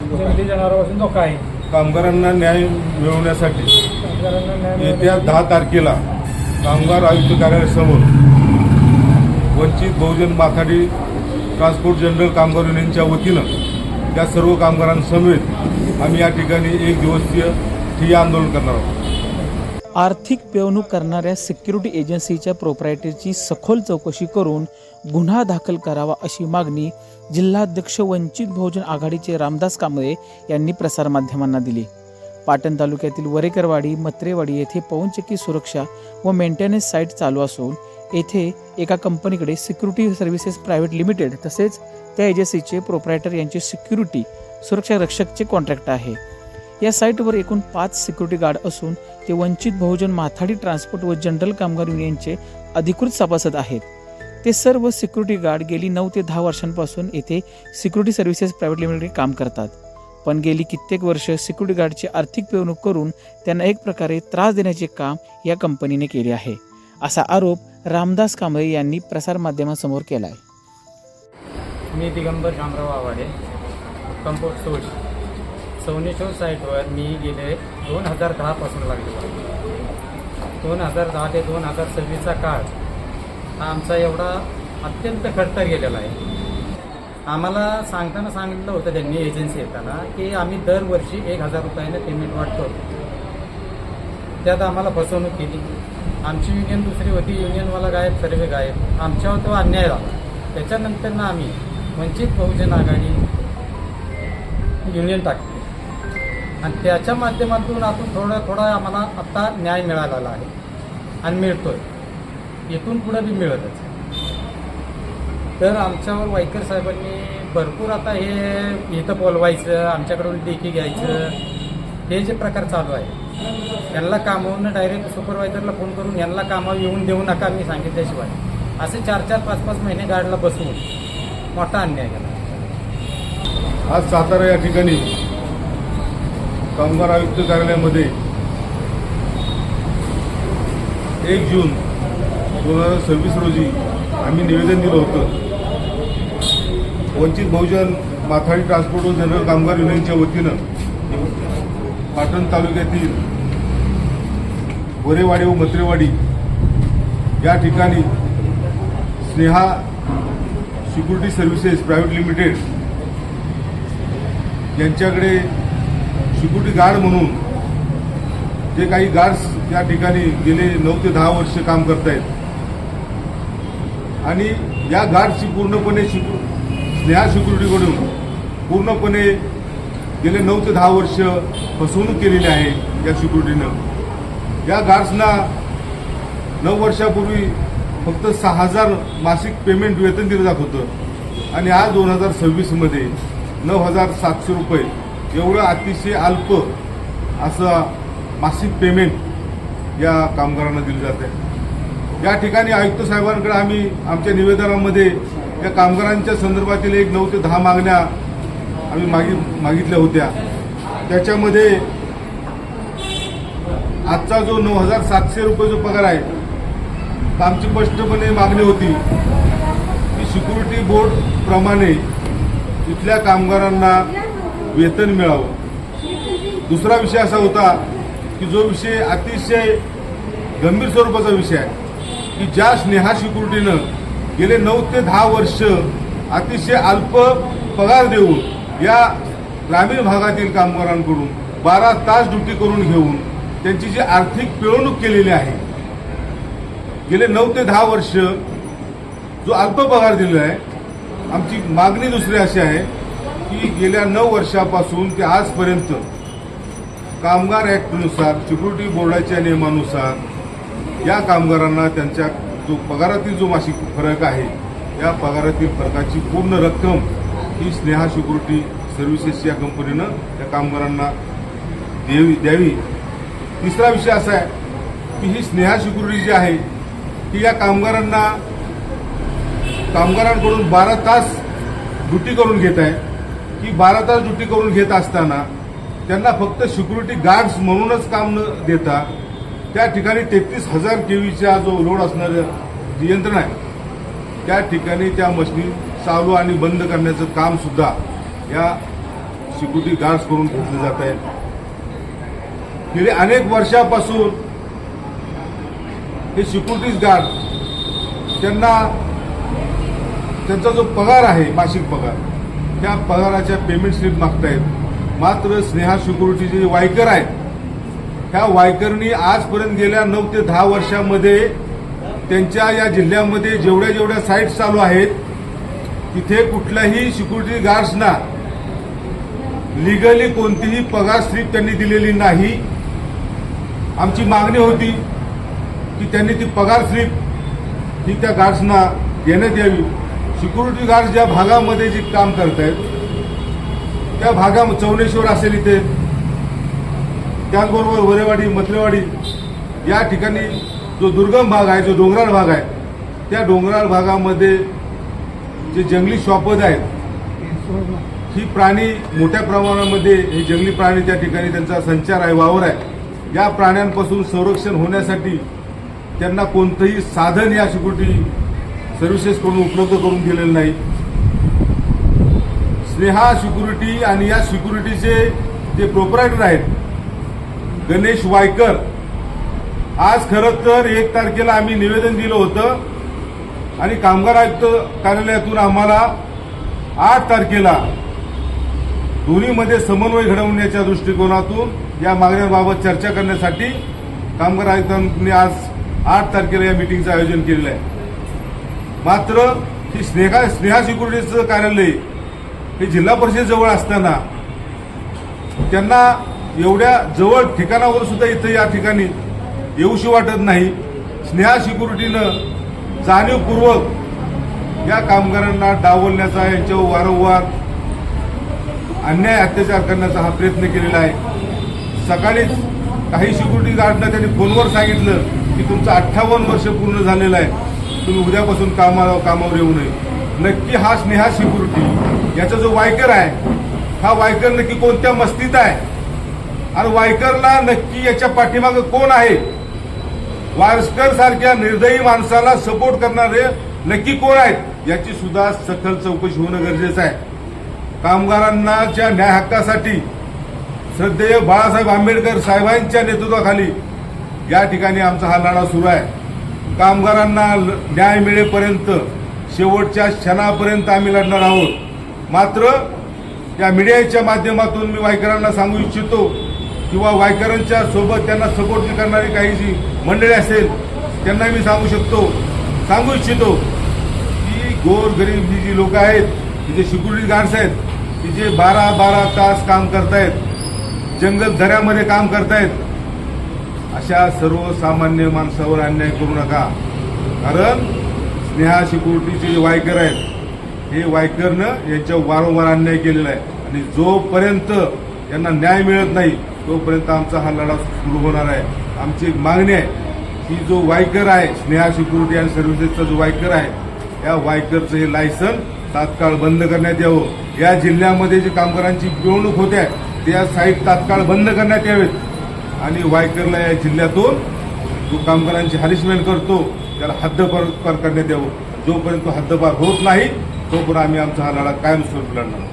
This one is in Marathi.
जंगली जनावरांपासून धोका आहे. कामगारांना न्याय मिळवण्यासाठी कामगारांना न्याय येत्या 10 तारखेला कामगार आयुक्त कार्यालयासमोर वंचित बहुजन माथाडी ट्रान्सपोर्ट जनरल कामगार युनियनच्या वतीनं त्या सर्व कामगारांसमवेत आम्ही या ठिकाणी 1 दिवसीय ठिय्या आंदोलन करणार आहोत. आर्थिक पिळवणूक करणाऱ्या सिक्युरिटी एजन्सीच्या प्रोप्रायटरची सखोल चौकशी करून गुन्हा दाखल करावा अशी मागणी जिल्हाध्यक्ष वंचित बहुजन आघाडीचे रामदास कांबळे यांनी प्रसारमाध्यमांना दिली. पाटण तालुक्यातील वरेकरवाडी मत्रेवाडी येथे पवनचक्की सुरक्षा व मेंटेनन्स साईट चालू असून येथे एका कंपनीकडे सिक्युरिटी सर्व्हिसेस प्रायव्हेट लिमिटेड तसेच त्या एजन्सीचे प्रोप्रायटर यांचे सिक्युरिटी सुरक्षा रक्षकचे कॉन्ट्रॅक्ट आहे. या साईटवर एकूण 5 सिक्युरिटी गार्ड असून ते वंचित बहुजन माथाडी ट्रान्सपोर्ट व जनरल कामगार युनियनचे अधिकृत सभासद आहेत. ते सर्व सिक्युरिटी गार्ड गेली 9 ते 10 वर्षांपासून येथे सिक्युरिटी सर्व्हिसेस प्रायव्हेट लिमिटेड काम करतात. पण गेली कित्येक वर्ष सिक्युरिटी गार्डची आर्थिक पिळवणूक करून त्यांना एक प्रकारे त्रास देण्याचे काम या कंपनीने केले आहे, असा आरोप रामदास कांबळे यांनी प्रसारमाध्यमांसमोर केला आहे. मी दिगंबर शामराव आवाडे, कंपोस्ट सोर्स सवनेश्वर साईटवर मी गेले 2010 पासून लागलेलो आहे. 2010 ते 2026चा काळ हा आमचा एवढा अत्यंत खडतर गेलेला आहे. आम्हाला सांगितलं होतं त्यांनी एजन्सी येताना की आम्ही दरवर्षी 1000 रुपयाने पेमेंट वाटतो. त्यात आम्हाला फसवणूक केली. आमची युनियन दुसरी होती, युनियनवाला गायब, सर्वे गायब. आमच्यावर तो अन्याय झाला. त्याच्यानंतर आम्ही वंचित बहुजन आघाडी युनियन टाकली आणि त्याच्या माध्यमातून आपण थोडा आम्हाला आत्ता न्याय मिळालेला आहे आणि मिळतोय. इथून पुढे बी मिळतच. तर आमच्यावर वाईकर साहेबांनी भरपूर आता हे इथं बोलवायचं, आमच्याकडून लेखी घ्यायचं, हे जे प्रकार चालू आहे. यांना कामावरून डायरेक्ट सुपरवायझरला फोन करून यांना कामावर येऊन देऊ नका मी सांगितल्याशिवाय असे 4-4, 5-5 महिने गार्डला बसवून मोठा अन्याय केला. आज सातारा या ठिकाणी कामगार आयुक्त कार्यालयामध्ये 1 जून 2026 रोजी आम्ही निवेदन दिलं होतं. वंचित बहुजन माथाडी ट्रान्सपोर्ट व जनरल कामगार युनियनच्या वतीनं पाटण तालुक्यातील वरेवाडी व मत्रेवाडी या ठिकाणी Sneha security services private limited यांच्याकडे सिक्युरिटी गार्ड म्हणून जे काही गार्ड्स या ठिकाणी गेले 9 ते 10 वर्ष काम करतायत आणि या गार्डची पूर्णपणे स्नेहा सिक्युरिटीकडून पूर्णपणे गेले 9 ते 10 वर्ष फसवणूक केलेली आहे या सिक्युरिटीनं. या गार्ड्सना 9 वर्षापूर्वी फक्त 6000 मासिक पेमेंट वेतन दिलं जात होतं आणि आज 2026मध्ये 9700 रुपये एवढं अतिशय अल्प असं मासिक पेमेंट या कामगारांना दिलं जात आहे. या ठिकाणी आयुक्त साहेबांकडे आम्ही आमच्या निवेदनामध्ये या कामगारांच्या संदर्भातील 9 ते 10 मागण्या आम्ही मागितल्या होत्या. त्याच्यामध्ये आजचा जो 9700 रुपये जो पगार आहे तर आमची स्पष्टपणे मागणी होती की सिक्युरिटी बोर्ड प्रमाणे इथल्या कामगारांना वेतन मिळावं. दुसरा विषय असा होता की जो विषय अतिशय गंभीर स्वरूपाचा विषय आहे की ज्या स्नेहा सिक्युरिटीनं गेले 9 ते 10 वर्ष अतिशय अल्प पगार देऊन या ग्रामीण भागातील कामगारांकडून 12 तास ड्युटी करून घेऊन त्यांची जी आर्थिक पिळवणूक केलेली आहे, गेले 9 ते 10 वर्ष जो अल्प पगार दिलेला आहे. आमची मागणी दुसरी अशी आहे की गेल्या 9 वर्षापासून ते आजपर्यंत कामगार ॲक्टनुसार सिक्युरिटी बोर्डाच्या नियमानुसार या कामगारांना त्यांच्या जो पगारातील जो मासिक फरक आहे या पगारातील फरकाची पूर्ण रक्कम ही स्नेहा सिक्युरिटी सर्व्हिसेस या कंपनीनं त्या कामगारांना द्यावी. तिसरा विषय असा आहे की ही स्नेहा सिक्युरिटी जी आहे की या कामगारांकडून 12 तास ड्युटी करून घेत आहे की 12 तास ड्युटी करून घेत असताना त्यांना फक्त सिक्युरिटी गार्ड्स म्हणूनच काम न देता त्या ठिकाणी 33,000 केव्हीचा जो लोड असणारं जी यंत्रणा आहे त्या ठिकाणी त्या मशीनी चालू आणि बंद करण्याचं काम सुद्धा या सिक्युरिटी गार्ड्स करून घेतले जात आहेत. गेली अनेक वर्षापासून हे सिक्युरिटी गार्ड त्यांचा जो पगार आहे मासिक पगार त्या पगाराच्या पेमेंट स्लिप मागतायत. मात्र स्नेहा सिक्युरिटीचे जे वायकर आहेत ह्या वायकरनी आजपर्यंत गेल्या 9 ते 10 वर्षामध्ये त्यांच्या या जिल्ह्यामध्ये जेवढ्या साईट्स चालू आहेत तिथे कुठल्याही सिक्युरिटी गार्ड्सना लिगली कोणतीही पगार स्लिप त्यांनी दिलेली नाही. आमची मागणी होती की त्यांनी ती पगार स्लिप ही त्या गार्ड्सना देण्यात यावी. सिक्युरिटी गार्ड ज्या भागामध्ये जे काम करत आहेत त्या भागामध्ये चौनेश्वर असेल इथे, त्याचबरोबर वरेवाडी मथलेवाडी या ठिकाणी जो दुर्गम भाग आहे, जो डोंगराळ भाग आहे, त्या डोंगराळ भागामध्ये जे जंगली श्वापद आहेत ही प्राणी मोठ्या प्रमाणामध्ये हे जंगली प्राणी त्या ठिकाणी त्यांचा संचार आहे, वावर आहे. या प्राण्यांपासून संरक्षण होण्यासाठी त्यांना कोणतंही साधन या सिक्युरिटी सर्व्हिसेसकडून उपलब्ध करून दिलेलं नाही. स्नेहा सिक्युरिटी आणि या सिक्युरिटीचे जे प्रोप्रायटर आहेत गणेश वायकर, आज खरं तर 1 तारखेला आम्ही निवेदन दिलं होतं आणि कामगार आयुक्त कार्यालयातून आम्हाला 8 तारखेला दोन्हीमध्ये समन्वय घडवण्याच्या दृष्टिकोनातून या मागण्यांबाबत चर्चा करण्यासाठी कामगार आयुक्तांनी आज 8 तारखेला या मिटिंगचं आयोजन केलेलं आहे. मात्र ही स्नेहा सिक्युरिटीचं कार्यालय हे जिल्हा परिषद जवळ असताना त्यांना एवढ्या जवळ ठिकाणावर सुद्धा इथं या ठिकाणी येऊशी वाटत नाही. स्नेहा सिक्युरिटीनं जाणीवपूर्वक या कामगारांना डावलण्याचा, यांच्यावर वारंवार अन्याय अत्याचार करण्याचा हा प्रयत्न केलेला आहे. सकाळीच काही सिक्युरिटी गार्डना त्यांनी फोनवर सांगितलं की तुमचं 58 वर्ष पूर्ण झालेलं आहे, तुम्ही उद्यापासून कामावर येऊ नये. नक्की हा स्नेहा सिक्युरिटी याचा जो वायकर आहे हा वायकर नक्की कोणत्या मस्तीत आहे आणि वायकरला नक्की याच्या पाठीमागे कोण आहे? वायकर सारख्या निर्दयी माणसाला सपोर्ट करणारे नक्की कोण आहेत याची सुद्धा सखोल चौकशी होणं गरजेचं आहे. कामगारांच्या न्याय हक्कासाठी श्रद्धेय बाळासाहेब आंबेडकर साहेबांच्या नेतृत्वाखाली या ठिकाणी आमचा हा लढा सुरू आहे. कामगारांना न्याय मिळेपर्यंत शेवटच्या क्षणापर्यंत आम्ही लढणार आहोत. मात्र या मीडियाच्या माध्यमातून मी वायकरांना सांगू इच्छितो किंवा वायकरांच्या सोबत त्यांना सपोर्ट करणारी काही जी मंडळी असेल त्यांना मी सांगू इच्छितो की गोरगरीब जी लोक आहेत, जे सिक्युरिटी गार्ड्स आहेत, की जे 12-12 तास काम करतायत, जंगल दऱ्यामध्ये काम करतायत, अशा सर्वसामान्य माणसावर अन्याय करू नका. कारण स्नेहा सिक्युरिटीचे जे वायकर आहेत हे वायकरनं यांच्यावर वारंवार अन्याय केलेला आहे आणि जोपर्यंत यांना न्याय मिळत नाही तोपर्यंत आमचा हा लढा सुरू होणार आहे. आमची एक मागणी आहे की जो वायकर आहे, स्नेहा सिक्युरिटी अँड सर्व्हिसेसचा जो वायकर आहे, या वायकरचं हे लायसन तात्काळ बंद करण्यात यावं. या जिल्ह्यामध्ये जे कामगारांची पिळवणूक होते त्या साईट तात्काळ बंद करण्यात यावेत आणि वायकरला या जिल्ह्यातून जो कामगारांची हॅरेसमेंट करतो त्याला हद्दपार करण्यात यावं. जोपर्यंत तो हद्दपार होत नाही तोपर्यंत आम्ही आमचा हा लढा कायमस्वरूपी लढणार.